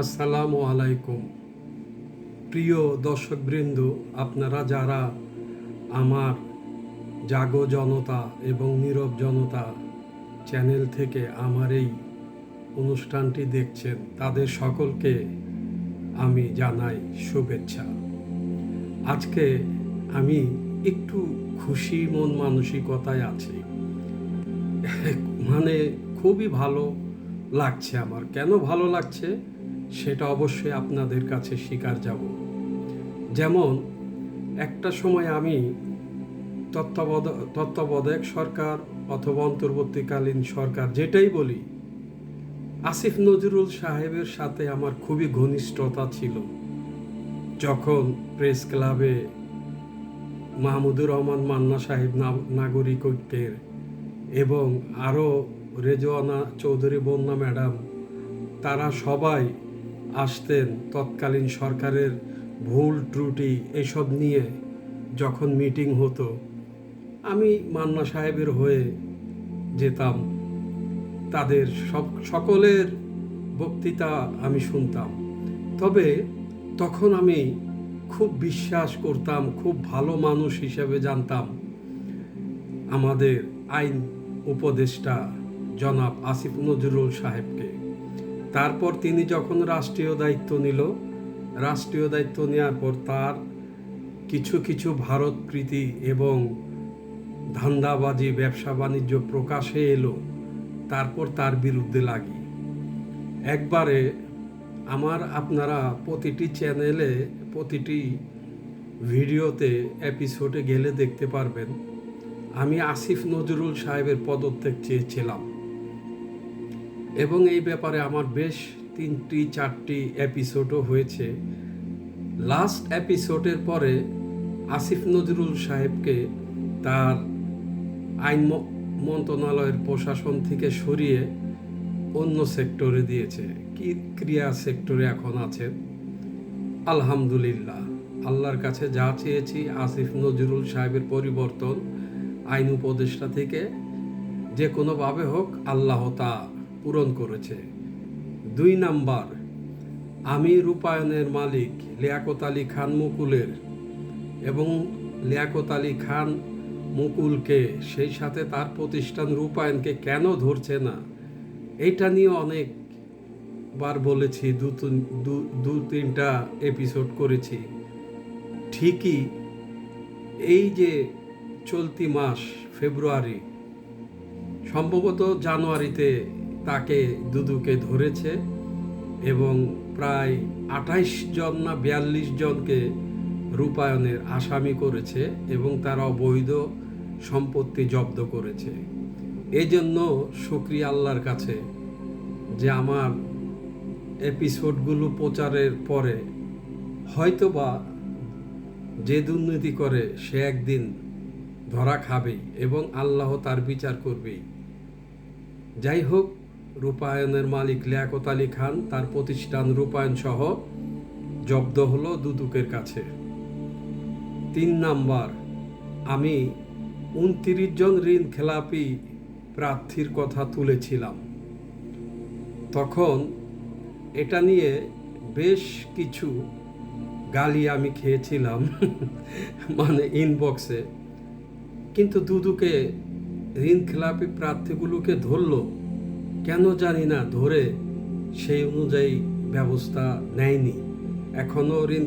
আসসালামু আলাইকুম। প্রিয় দর্শকবৃন্দ, আপনারা যারা আমার জাগো জনতা এবং নীরব জনতা চ্যানেল থেকে আমার এই অনুষ্ঠানটি দেখছেন, তাদের সকলকে আমি জানাই শুভেচ্ছা। আজকে আমি একটু খুশি মন মানসিকতায় আছি। মানে খুবই ভালো লাগছে আমার। কেন ভালো লাগছে সেটা অবশ্যই আপনাদের কাছে স্বীকার যাব। যেমন একটা সময় আমি তত্ত্বাবধায়ক সরকার অথবা অন্তর্বর্তীকালীন সরকার যেটাই বলি, আসিফ নজরুল সাহেবের সাথে আমার খুবই ঘনিষ্ঠতা ছিল। যখন প্রেস ক্লাবে মাহমুদুর রহমান মান্না সাহেব নাগরিক ঐক্যের এবং আরও রেজওয়ানা চৌধুরী বন্যা ম্যাডাম, তারা সবাই আসতেন তৎকালীন সরকারের ভুল ত্রুটি এসব নিয়ে যখন মিটিং হতো, আমি মান্না সাহেবের হয়ে যেতাম। তাদের সকলের বক্তৃতা আমি শুনতাম। তবে তখন আমি খুব বিশ্বাস করতাম, খুব ভালো মানুষ হিসেবে জানতাম আমাদের আইন উপদেষ্টা জনাব আসিফ নজরুল সাহেবকে। তারপর তিনি যখন রাষ্ট্রীয় দায়িত্ব নেওয়ার পর তার কিছু কিছু ভারতপ্রীতি এবং ধান্দাবাজি ব্যবসা বাণিজ্য প্রকাশে এলো। তারপর তার বিরুদ্ধে লাগি। একবারে আপনারা প্রতিটি চ্যানেলে প্রতিটি ভিডিওতে এপিসোডে গেলে দেখতে পারবেন আমি আসিফ নজরুল সাহেবের পদত্যাগ চেয়েছিলাম, এবং এই ব্যাপারে আমার বেশ 3-4টি এপিসোডও হয়েছে। লাস্ট এপিসোডের পরে আসিফ নজরুল সাহেবকে তার আইন মন্ত্রণালয়ের প্রশাসন থেকে সরিয়ে অন্য সেক্টরে দিয়েছে। ক্রিয়া সেক্টরে এখন আছেন। আলহামদুলিল্লাহ, আল্লাহর কাছে যা চেয়েছি আসিফ নজরুল সাহেবের পরিবর্তন আইন উপদেষ্টা থেকে যে কোনোভাবে হোক আল্লাহ তা পূরণ করেছে। 2 নাম্বার, আমি রূপায়ণের মালিক লিয়াকত আলী খান মুকুলের, এবং লিয়াকত আলী খান মুকুলকে সেই সাথে তার প্রতিষ্ঠান রূপায়ণকে কেন ধরছে না, এইটা নিয়ে অনেকবার বলেছি, 2-3টা এপিসোড করেছি। ঠিকই এই যে চলতি মাস ফেব্রুয়ারি, সম্ভবত জানুয়ারিতে তাকে দুদুকে ধরেছে এবং প্রায় 28 জন না 42 জনকে রূপায়ণের আসামি করেছে এবং তারা অবৈধ সম্পত্তি জব্দ করেছে। এজন্য শুকরিয়া আল্লাহর কাছে যে আমার এপিসোডগুলো প্রচারের পরে হয়তোবা যে দুর্নীতি করে সে একদিন ধরা খাবেই এবং আল্লাহ তার বিচার করবেই। যাই হোক, রূপায়ণের মালিক লিয়াকত আলী খান, তার প্রতিষ্ঠান রূপায়ণ সহ জব্দ হলো দুদকের কাছে। 3 নাম্বার, আমি 29 জন ঋণ খেলাপি প্রার্থীর কথা তুলেছিলাম। তখন এটা নিয়ে বেশ কিছু গালি আমি খেয়েছিলাম মানে ইনবক্সে। কিন্তু দুদুকে ঋণ খেলাপি প্রার্থীগুলোকে ধরলো কেন জানি না, ধরে সেই অনুযায়ী ব্যবস্থা নেয়নি। এখনও ঋণ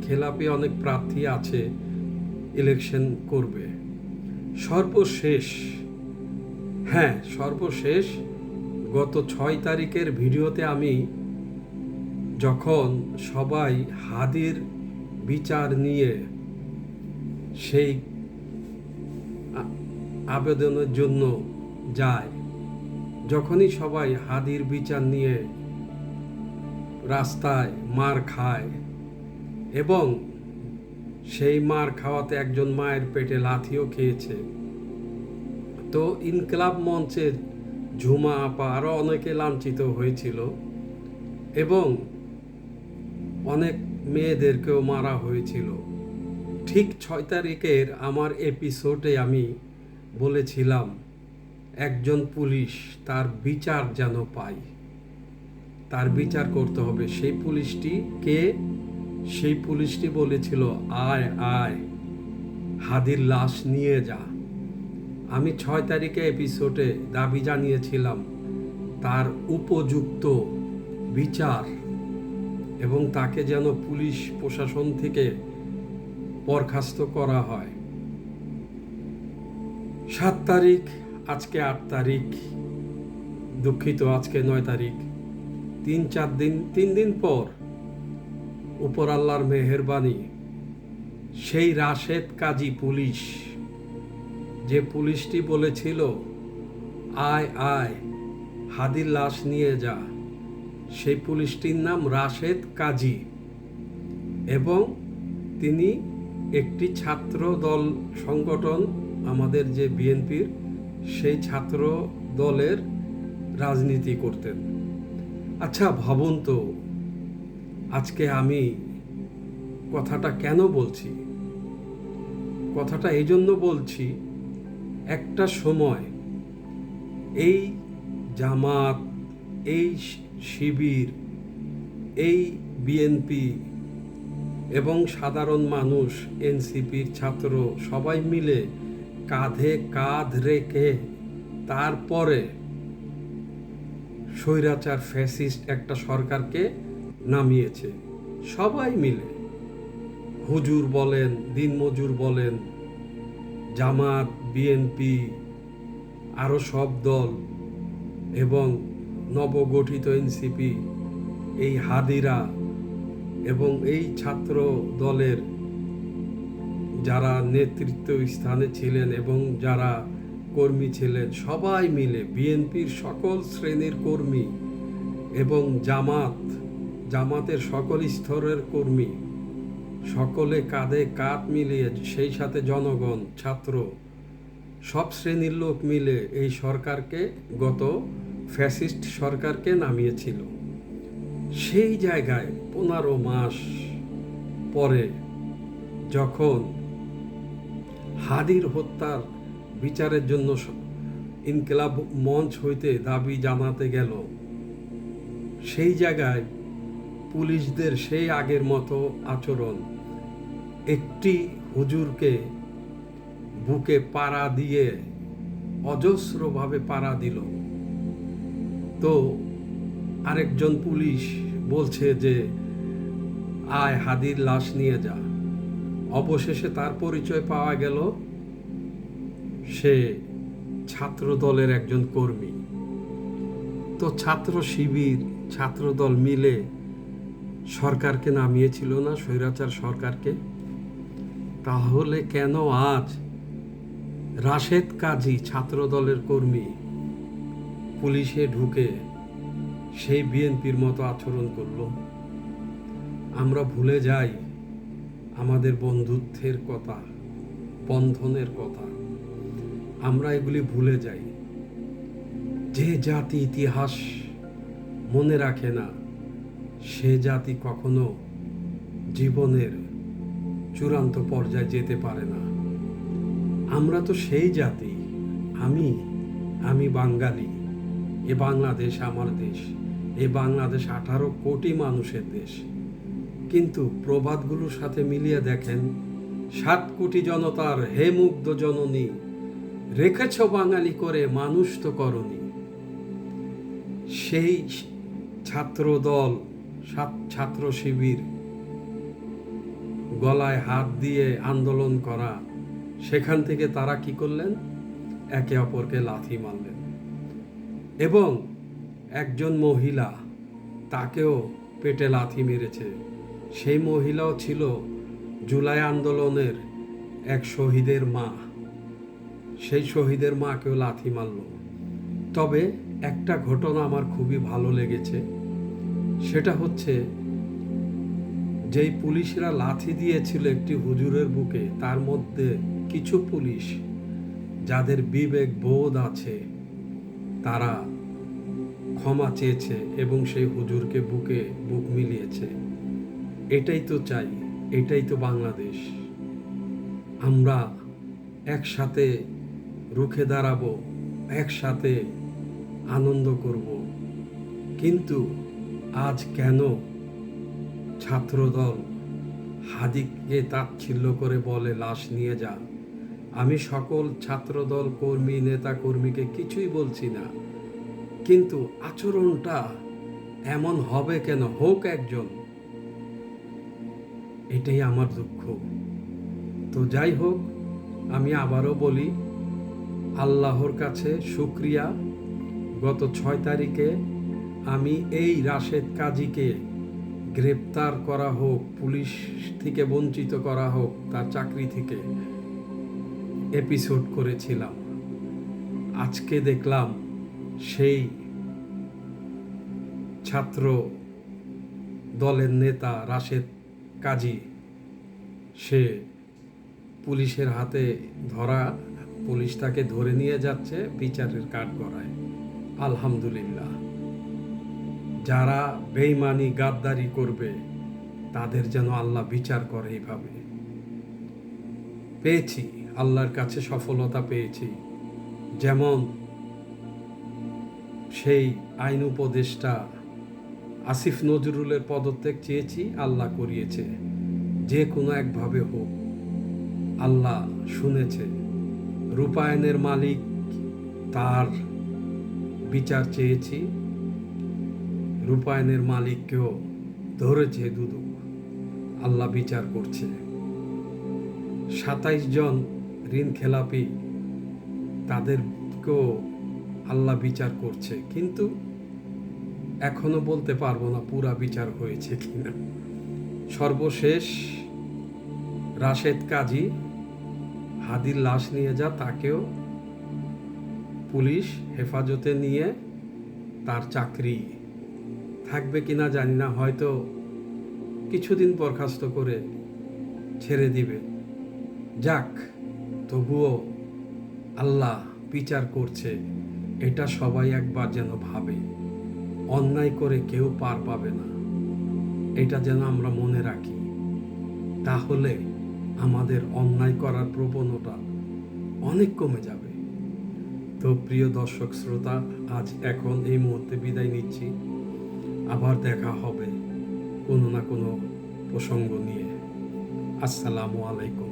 খেলাপি অনেক প্রার্থী আছে, ইলেকশন করবে। সর্বশেষ গত 6 তারিখের ভিডিওতে আমি যখন সবাই হাদির বিচার নিয়ে সেই আবেদনের জন্য যায়, যখনই সবাই হাদির বিচার নিয়ে রাস্তায় মার খায় এবং সেই মার খাওয়াতে একজন মায়ের পেটে লাথিও খেয়েছে, তো ইনকলাব মঞ্চের ঝুমা আপা আরও অনেকে লাঞ্ছিত হয়েছিল এবং অনেক মেয়েদেরকেও মারা হয়েছিল। ঠিক 6 তারিখের আমার এপিসোডে আমি বলেছিলাম একজন পুলিশ তার বিচার যেন পায়। তার বিচার করতে হবে। সেই পুলিশটি কে? সেই পুলিশটি বলেছিল, আয় আয় হাদির লাশ নিয়ে যা। আমি 6 তারিখে এপিসোডে দাবি জানিয়েছিলাম তার উপযুক্ত বিচার এবং তাকে যেন পুলিশ প্রশাসন থেকে বরখাস্ত করা হয়। 7 তারিখ, আজকে 8 তারিখ, দুঃখিত, আজকে 9 তারিখ, 3 দিন পর উপর আল্লাহর মেহেরবানি সেই রাশেদ কাজী পুলিশ, যে পুলিশটি বলেছিল আয় আয় হাদির লাশ নিয়ে যা, সেই পুলিশটির নাম রাশেদ কাজী এবং তিনি একটি ছাত্র দল সংগঠন, আমাদের যে বিএনপির সেই ছাত্র দলের রাজনীতি করতেন। আচ্ছা ভাবুন তো, আজকে আমি কথাটা কেন বলছি? কথাটা এই জন্য বলছি, একটা সময় এই জামাত, এই শিবির, এই বিএনপি এবং সাধারণ মানুষ, এনসিপির ছাত্র সবাই মিলে কাঁধে কাঁধ রেখে তারপরে স্বৈরাচার ফ্যাসিস্ট একটা সরকারকে নামিয়েছে। সবাই মিলে, হুজুর বলেন, দিনমজুর বলেন, জামাত, বিএনপি, আরও সব দল এবং নবগঠিত এনসিপি, এই হাদিরা এবং এই ছাত্র দলের যারা নেতৃত্ব স্থানে ছিলেন এবং যারা কর্মী ছিলেন, সবাই মিলে, বিএনপির সকল শ্রেণীর কর্মী এবং জামাতের সকল স্তরের কর্মী, সকলে কাঁধে কাঁধ মিলিয়ে, সেই সাথে জনগণ, ছাত্র, সব শ্রেণীর লোক মিলে এই সরকারকে, গত ফ্যাসিস্ট সরকারকে নামিয়েছিল। সেই জায়গায় 15 মাস পরে যখন হাদির হত্যার বিচারের জন্য ইনকিলাব মঞ্চ হইতে দাবি জানাতে গেল, সেই জায়গায় পুলিশদের সেই আগের মতো আচরণ। একটি হুজুরকে বুকে পাড়া দিয়ে, অজস্রভাবে পাড়া দিল। তো আরেকজন পুলিশ বলছে যে আয় হাদির লাশ নিয়ে যা। অবশেষে তার পরিচয় পাওয়া গেল, সে ছাত্র দলের একজন কর্মী। তো ছাত্র শিবির, ছাত্রদল মিলে সরকারকে নামিয়েছিল না, স্বৈরাচার সরকারকে? তাহলে কেন আজ রাশেদ কাজী, ছাত্র দলের কর্মী, পুলিশে ঢুকে সেই বিএনপির মতো আচরণ করলো? আমরা ভুলে যাই আমাদের বন্ধুত্বের কথা, বন্ধনের কথা। আমরা এগুলি ভুলে যাই। যে জাতি ইতিহাস মনে রাখে না, সে জাতি কখনো জীবনের চূড়ান্ত পর্যায়ে যেতে পারে না। আমরা তো সেই জাতি। আমি বাঙালি। এ বাংলাদেশ আমার দেশ। এ বাংলাদেশ 18 কোটি মানুষের দেশ। কিন্তু প্রবাদগুলোর সাথে মিলিয়ে দেখেন, 7 কোটি জনতার হে মুগ্ধ জননী, রেখেছ বাঙালি করে মানুষ তো করনি। সেই ছাত্র দল, ছাত্র শিবির, গলায় হাত দিয়ে আন্দোলন করা, সেখান থেকে তারা কি করলেন? একে অপরকে লাথি মারলেন এবং একজন মহিলা, তাকেও পেটে লাথি মেরেছে। সেই মহিলাও ছিল জুলাই আন্দোলনের এক শহীদের মা। সেই শহীদের মাকেও লাথি মারল। তবে একটা ঘটনা আমার খুবই ভালো লেগেছে, সেটা হচ্ছে যেই পুলিশরা লাথি দিয়েছিল একটি হুজুরের বুকে, তার মধ্যে কিছু পুলিশ যাদের বিবেক বোধ আছে, তারা ক্ষমা চেয়েছে এবং সেই হুজুরকে বুকে বুক মিলিয়েছে। এটাই তো চাই, এটাই তো বাংলাদেশ। আমরা একসাথে রুখে দাঁড়াবো, একসাথে আনন্দ করব। কিন্তু আজ কেন ছাত্রদল হাদিকে তাচ্ছিল্য করে বলে লাশ নিয়ে যা? আমি সকল ছাত্রদল কর্মী, নেতা কর্মীকে কিছুই বলছি না, কিন্তু আচরণটা এমন হবে কেন? হোক একজন, এটাই আমার দুঃখ। তো যাই হোক, আমি আবারও বলি, আল্লাহর কাছে শুকরিয়া, গত 6 তারিখে আমি এই রাশেদ কাজীকে গ্রেপ্তার করা হোক, পুলিশ থেকে বঞ্চিত করা হোক, তার চাকরি থেকে এপিসোড করেছিলাম। আজকে দেখলাম সেই ছাত্র দলের নেতা রাশেদ কাজী সে পুলিশের হাতে ধরা, পুলিশ তাকে ধরে নিয়ে যাচ্ছে বিচারের কাঠগড়ায়। আলহামদুলিল্লাহ, যারা বেঈমানি গাদ্দারি করবে তাদের যেন আল্লাহ বিচার করে। এইভাবে পেয়েছি, আল্লাহর কাছে সফলতা পেয়েছি। যেমন সেই আইন উপদেষ্টা আসিফ নজরুলের পদত্যাগ চেয়েছি, আল্লাহ করিয়েছে। যে কোনো একভাবে হোক, আল্লাহ শুনেছে। রূপায়ণের মালিক, তার বিচার চেয়েছি, রূপায়ণের মালিককেও ধরেছে দুদক, আল্লাহ বিচার করছে। 27 জন ঋণ খেলাপি, তাদেরকেও আল্লাহ বিচার করছে, কিন্তু এখনো বলতে পারবো না পুরা বিচার হয়েছে কিনা। সর্বশেষ রাশেদ কাজী হাদির লাশ নিয়ে যা, তাকেও পুলিশ হেফাজতে নিয়ে তার চাকরি থাকবে কিনা জানি না, হয়তো কিছুদিন বরখাস্ত করে ছেড়ে দিবে। যাক, তবুও আল্লাহ বিচার করছে, এটা সবাই একবার যেন ভাবে। অন্যায় করে কেউ পার পাবে না, এটা যেন আমরা মনে রাখি। তাহলে আমাদের অন্যায় করার প্রবণতা অনেক কমে যাবে। তো প্রিয় দর্শক শ্রোতা, আজ এখন এই মুহূর্তে বিদায় নিচ্ছি। আবার দেখা হবে কোনো না কোনো প্রসঙ্গ নিয়ে। আসসালামু আলাইকুম।